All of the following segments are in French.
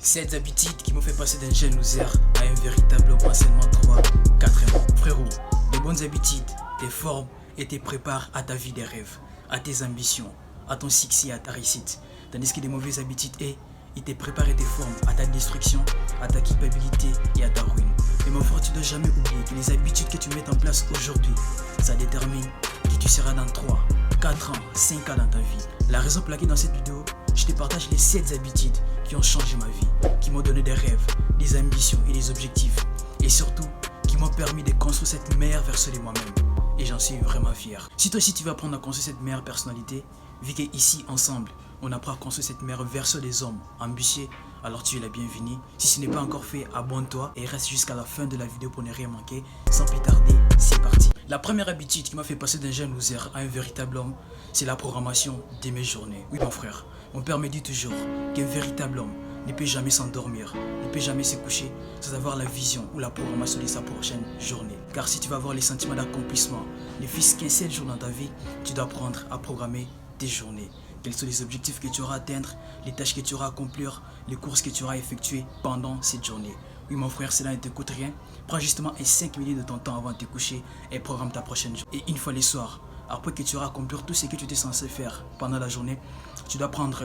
7 habitudes qui m'ont fait passer d'un jeune loser à un véritable homme en seulement 3-4 ans. Frérot, les bonnes habitudes te forment et te préparent à ta vie des rêves, à tes ambitions, à ton succès, à ta réussite. Tandis que les mauvaises habitudes, ils te préparent et te forment à ta destruction, à ta culpabilité et à ta ruine. Mais mon frère, tu ne dois jamais oublier que les habitudes que tu mets en place aujourd'hui, ça détermine qui tu seras dans 3, 4 ans, 5 ans dans ta vie. La raison pour laquelle dans cette vidéo, je te partage les 7 habitudes qui ont changé ma vie, qui m'ont donné des rêves, des ambitions et des objectifs. Et surtout, qui m'ont permis de construire cette meilleure version de moi-même. Et j'en suis vraiment fier. Si toi aussi tu vas apprendre à construire cette meilleure personnalité, vu qu'ici ensemble, on apprend à construire cette meilleure version des hommes ambitieux, alors tu es la bienvenue. Si ce n'est pas encore fait, abonne-toi et reste jusqu'à la fin de la vidéo pour ne rien manquer. Sans plus tarder, c'est parti. La première habitude qui m'a fait passer d'un jeune loser à un véritable homme, c'est la programmation de mes journées. Oui mon frère, mon père me dit toujours qu'un véritable homme ne peut jamais s'endormir, ne peut jamais se coucher sans avoir la vision ou la programmation de sa prochaine journée. Car si tu vas avoir les sentiments d'accomplissement, les fils 15 jours dans ta vie, tu dois apprendre à programmer tes journées. Quels sont les objectifs que tu auras à atteindre, les tâches que tu auras à accomplir, les courses que tu auras à effectuer pendant cette journée. Oui mon frère, cela ne te coûte rien. Prends justement 5 minutes de ton temps avant de te coucher et programme ta prochaine journée. Et une fois le soir, après que tu auras accompli tout ce que tu étais censé faire pendant la journée, tu dois prendre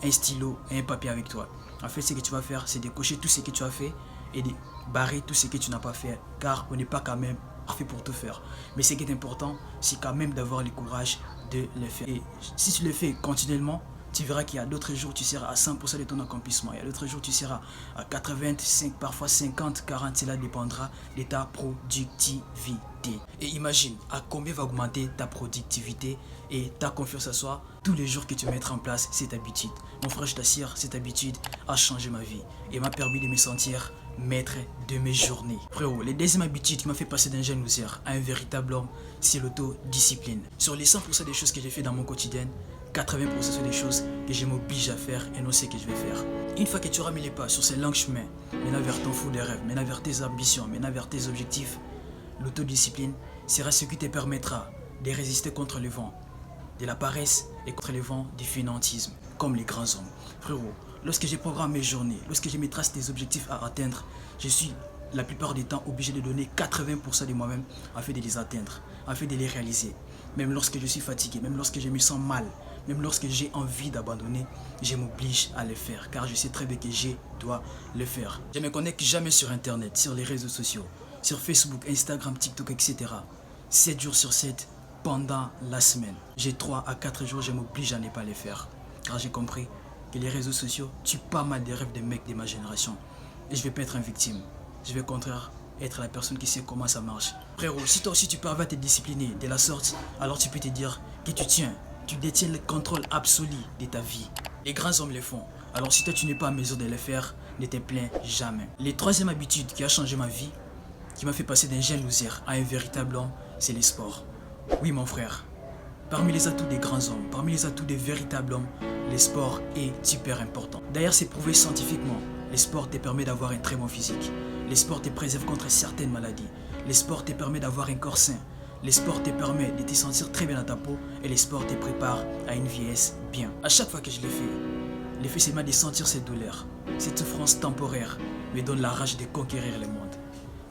un stylo et un papier avec toi. En fait, ce que tu vas faire, c'est de cocher tout ce que tu as fait et de barrer tout ce que tu n'as pas fait, car on n'est pas quand même parfait pour tout faire. Mais ce qui est important, c'est quand même d'avoir le courage de le faire. Et si tu le fais continuellement, tu verras qu'il y a d'autres jours tu seras à 100% de ton accomplissement. Il y a d'autres jours tu seras à 85, parfois 50, 40. Cela dépendra de ta productivité. Et imagine à combien va augmenter ta productivité et ta confiance en soi tous les jours que tu mettras en place cette habitude. Mon frère, je t'assure, cette habitude a changé ma vie et m'a permis de me sentir maître de mes journées. Frérot, la deuxième habitude qui m'a fait passer d'un jeune loser à un véritable homme, c'est l'autodiscipline. Sur les 100% des choses que j'ai fait dans mon quotidien, 80% sont des choses que je m'oblige à faire et non ce que je vais faire. Une fois que tu auras mis les pas sur ces longs chemins, maintenant vers ton fou de rêve, maintenant vers tes ambitions, maintenant vers tes objectifs, l'autodiscipline sera ce qui te permettra de résister contre le vent de la paresse et contre le vent du fainéantisme, comme les grands hommes. Frérot, lorsque je programme mes journées, lorsque je me trace des objectifs à atteindre, je suis la plupart du temps obligé de donner 80% de moi-même afin de les atteindre, afin de les réaliser. Même lorsque je suis fatigué, même lorsque je me sens mal, même lorsque j'ai envie d'abandonner, je m'oblige à le faire, car je sais très bien que je dois le faire. Je ne me connecte jamais sur internet, sur les réseaux sociaux, sur Facebook, Instagram, TikTok, etc. 7 jours sur 7 pendant la semaine. J'ai 3 à 4 jours, je m'oblige à ne pas les faire, car j'ai compris que les réseaux sociaux tuent pas mal des rêves des mecs de ma génération. Et je vais pas être une victime, je vais au contraire être la personne qui sait comment ça marche. Frérot, si toi aussi tu parviens à te discipliner de la sorte, alors tu peux te dire que tu détiens le contrôle absolu de ta vie. Les grands hommes le font, alors si toi tu n'es pas en mesure de le faire, ne te plains jamais. La troisième habitude qui a changé ma vie, qui m'a fait passer d'un jeune loser à un véritable homme, c'est le sport. Oui mon frère, parmi les atouts des grands hommes, parmi les atouts des véritables hommes, le sport est super important. D'ailleurs c'est prouvé scientifiquement, le sport te permet d'avoir un très bon physique. Le sport te préserve contre certaines maladies. Le sport te permet d'avoir un corps sain. Le sport te permet de te sentir très bien dans ta peau et le sport te prépare à une vieillesse bien. À chaque fois que je le fais, l'effet c'est de sentir cette douleur, cette souffrance temporaire me donne la rage de conquérir le monde,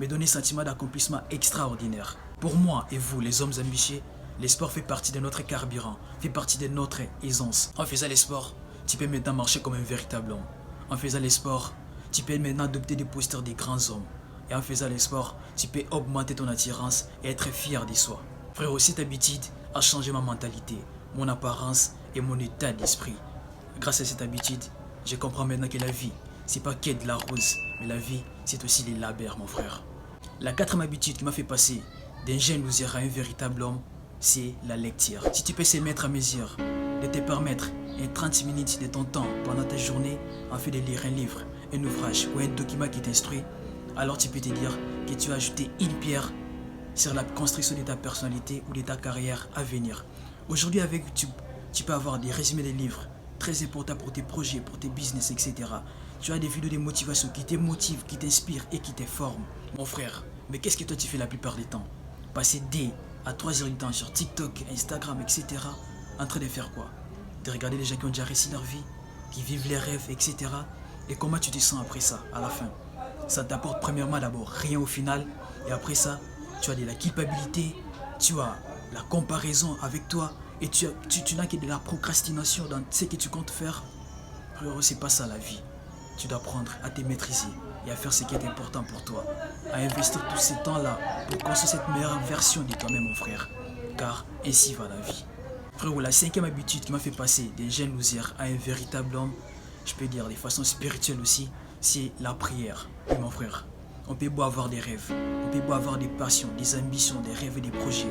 me donne un sentiment d'accomplissement extraordinaire. Pour moi et vous, les hommes ambitieux, le sport fait partie de notre carburant, fait partie de notre aisance. En faisant le sport, tu peux maintenant marcher comme un véritable homme. En faisant le sport, tu peux maintenant adopter des postures des grands hommes. Et en faisant le sport, tu peux augmenter ton attirance et être fier de soi. Frérot, cette habitude a changé ma mentalité, mon apparence et mon état d'esprit. Grâce à cette habitude, je comprends maintenant que la vie, c'est pas que de la rose, mais la vie, c'est aussi les labeurs, mon frère. La quatrième habitude qui m'a fait passer d'un jeune loser à un véritable homme, c'est la lecture. Si tu peux se mettre à mesure de te permettre 30 minutes de ton temps pendant ta journée afin de lire un livre, un ouvrage ou un document qui t'instruit, alors tu peux te dire que tu as ajouté une pierre sur la construction de ta personnalité ou de ta carrière à venir. Aujourd'hui avec YouTube, tu peux avoir des résumés de livres très importants pour tes projets, pour tes business, etc. Tu as des vidéos de motivation qui te motivent, qui t'inspirent et qui te forment. Mon frère, mais qu'est-ce que toi tu fais la plupart du temps? Passer 2 à 3 heures du temps sur TikTok, Instagram, etc. En train de faire quoi? De regarder les gens qui ont déjà réussi leur vie, qui vivent les rêves, etc. Et comment tu te sens après ça, à la fin? Ça t'apporte premièrement d'abord rien au final. Et après ça, tu as de la culpabilité, tu as la comparaison avec toi. Et tu n'as que de la procrastination dans ce que tu comptes faire. Frérot, c'est pas ça la vie. Tu dois apprendre à te maîtriser et à faire ce qui est important pour toi. À investir tout ce temps-là pour construire cette meilleure version de toi-même, mon frère. Car ainsi va la vie. Frérot, la cinquième habitude qui m'a fait passer d'un jeune loser à un véritable homme, je peux dire de façon spirituelle aussi, c'est la prière. Et mon frère, on peut beau avoir des rêves, on peut beau avoir des passions, des ambitions, des rêves et des projets.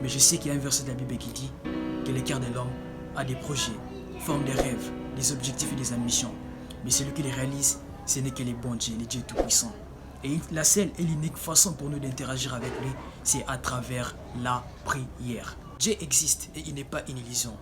Mais je sais qu'il y a un verset de la Bible qui dit que le cœur de l'homme a des projets, forme des rêves, des objectifs et des ambitions. Mais celui qui les réalise, ce n'est que les bons dieux, les dieux tout-puissants. Et la seule et l'unique façon pour nous d'interagir avec lui, c'est à travers la prière. Dieu existe et il n'est pas une illusion.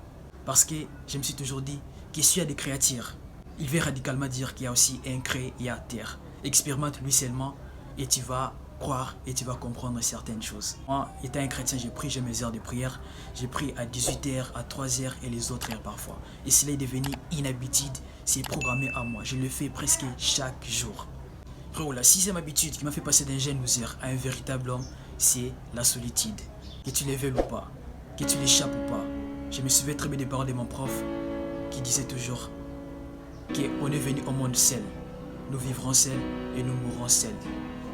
Parce que je me suis toujours dit que s'il y a des créatures, il veut radicalement dire qu'il y a aussi un créateur. Expérimente lui seulement et tu vas croire et tu vas comprendre certaines choses. Moi, étant un chrétien, j'ai mes heures de prière. J'ai pris à 18h, à 3h et les autres heures parfois. Et cela est devenu une habitude, c'est programmé à moi. Je le fais presque chaque jour. Frérot, la sixième habitude qui m'a fait passer d'un jeune loser à un véritable homme, c'est la solitude. Que tu les veuilles ou pas, que tu l'échappes ou pas. Je me souviens très bien des paroles de mon prof qui disait toujours qu'on est venu au monde seul. Nous vivrons seuls et nous mourrons seuls.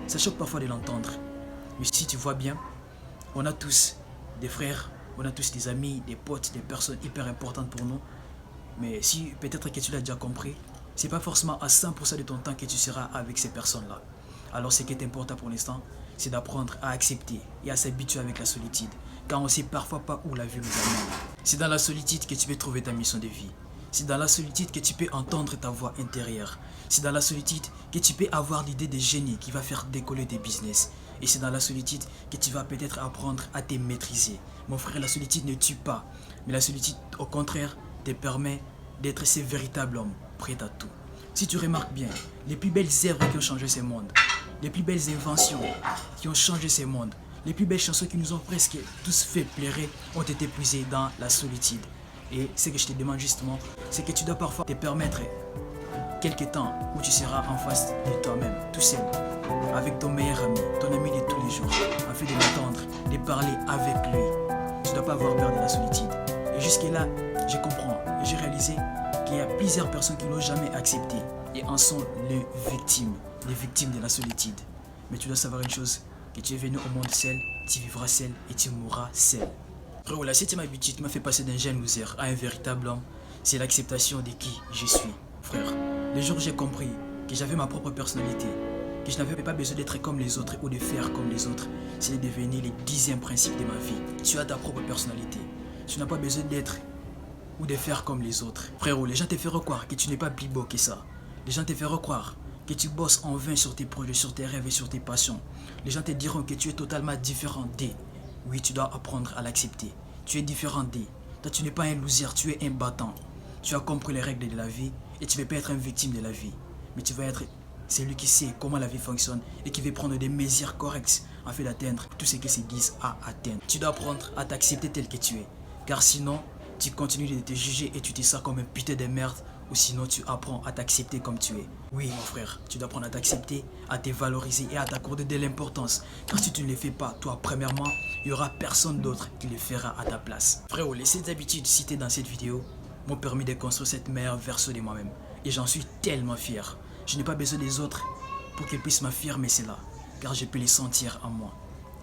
Ça choque parfois de l'entendre. Mais si tu vois bien, on a tous des frères, on a tous des amis, des potes, des personnes hyper importantes pour nous. Mais si peut-être que tu l'as déjà compris, c'est pas forcément à 100% de ton temps que tu seras avec ces personnes-là. Alors ce qui est important pour l'instant, c'est d'apprendre à accepter et à s'habituer avec la solitude. Car on ne sait parfois pas où la vie nous amène. C'est dans la solitude que tu peux trouver ta mission de vie. C'est dans la solitude que tu peux entendre ta voix intérieure. C'est dans la solitude que tu peux avoir l'idée de génie qui va faire décoller tes business. Et c'est dans la solitude que tu vas peut-être apprendre à te maîtriser. Mon frère, la solitude ne tue pas. Mais la solitude, au contraire, te permet d'être ce véritable homme, prêt à tout. Si tu remarques bien, les plus belles œuvres qui ont changé ce monde, les plus belles inventions qui ont changé ce monde, les plus belles chansons qui nous ont presque tous fait pleurer ont été puisées dans la solitude. Et ce que je te demande justement, c'est que tu dois parfois te permettre quelques temps où tu seras en face de toi-même, tout seul, avec ton meilleur ami, ton ami de tous les jours, afin de l'entendre, de parler avec lui. Tu ne dois pas avoir peur de la solitude. Et jusque-là, je comprends et j'ai réalisé qu'il y a plusieurs personnes qui n'ont jamais accepté et en sont les victimes de la solitude. Mais tu dois savoir une chose, que tu es venu au monde seul, tu vivras seul et tu mourras seul. Frérot, la septième habitude qui m'a fait passer d'un jeune loser à un véritable homme, c'est l'acceptation de qui je suis. Frère, le jour où j'ai compris que j'avais ma propre personnalité, que je n'avais pas besoin d'être comme les autres ou de faire comme les autres, c'est devenu le 10e principe de ma vie. Tu as ta propre personnalité. Tu n'as pas besoin d'être ou de faire comme les autres. Frérot, les gens te feront croire que tu n'es pas plus beau que ça. Les gens te feront croire que tu bosses en vain sur tes projets, sur tes rêves et sur tes passions. Les gens te diront que tu es totalement différent d'eux. Oui, tu dois apprendre à l'accepter. Tu es différent d'eux. Toi, tu n'es pas un loser, tu es un battant. Tu as compris les règles de la vie et tu ne veux pas être une victime de la vie. Mais tu vas être celui qui sait comment la vie fonctionne et qui veut prendre des mesures correctes afin d'atteindre tout ce qui se guise à atteindre. Tu dois apprendre à t'accepter tel que tu es. Car sinon, tu continues de te juger et tu te sens comme un putain de merde. Ou sinon tu apprends à t'accepter comme tu es. Oui mon frère, tu dois apprendre à t'accepter, à te valoriser et à t'accorder de l'importance. Car si tu ne le fais pas, toi premièrement, il n'y aura personne d'autre qui le fera à ta place. Frérot, les 7 habitudes citées dans cette vidéo m'ont permis de construire cette meilleure version de moi-même. Et j'en suis tellement fier. Je n'ai pas besoin des autres pour qu'ils puissent m'affirmer cela. Car je peux les sentir en moi.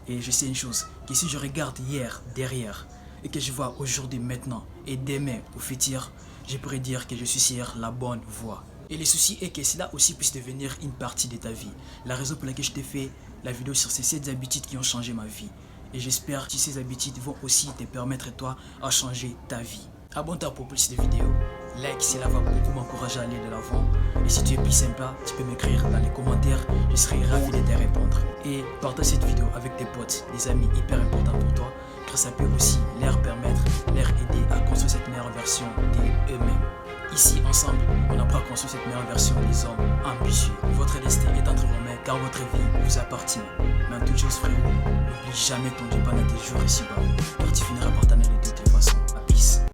Et je sais une chose, que si je regarde hier, derrière, et que je vois aujourd'hui, maintenant et demain au futur, je pourrais dire que je suis sur la bonne voie. Et le souci est que cela aussi puisse devenir une partie de ta vie. La raison pour laquelle je t'ai fait la vidéo sur ces 7 habitudes qui ont changé ma vie. Et j'espère que ces habitudes vont aussi te permettre toi à changer ta vie. Abonne-toi pour plus de vidéos. Like, cela va beaucoup m'encourager à aller de l'avant. Et si tu es plus sympa, tu peux m'écrire dans les commentaires. Je serai ravi de te répondre. Et partage cette vidéo avec tes potes, des amis hyper importants pour toi. Car ça peut aussi leur permettre, leur aider à construire cette meilleure version d'eux-mêmes. Ici, ensemble, on apprend à construire cette meilleure version des hommes ambitieux. Votre destin est entre vos mains car votre vie vous appartient. Mais en toute chose, frérot, n'oublie jamais ton Dieu pendant tes jours ici-bas. Car tu finiras par t'en aller de toute façon.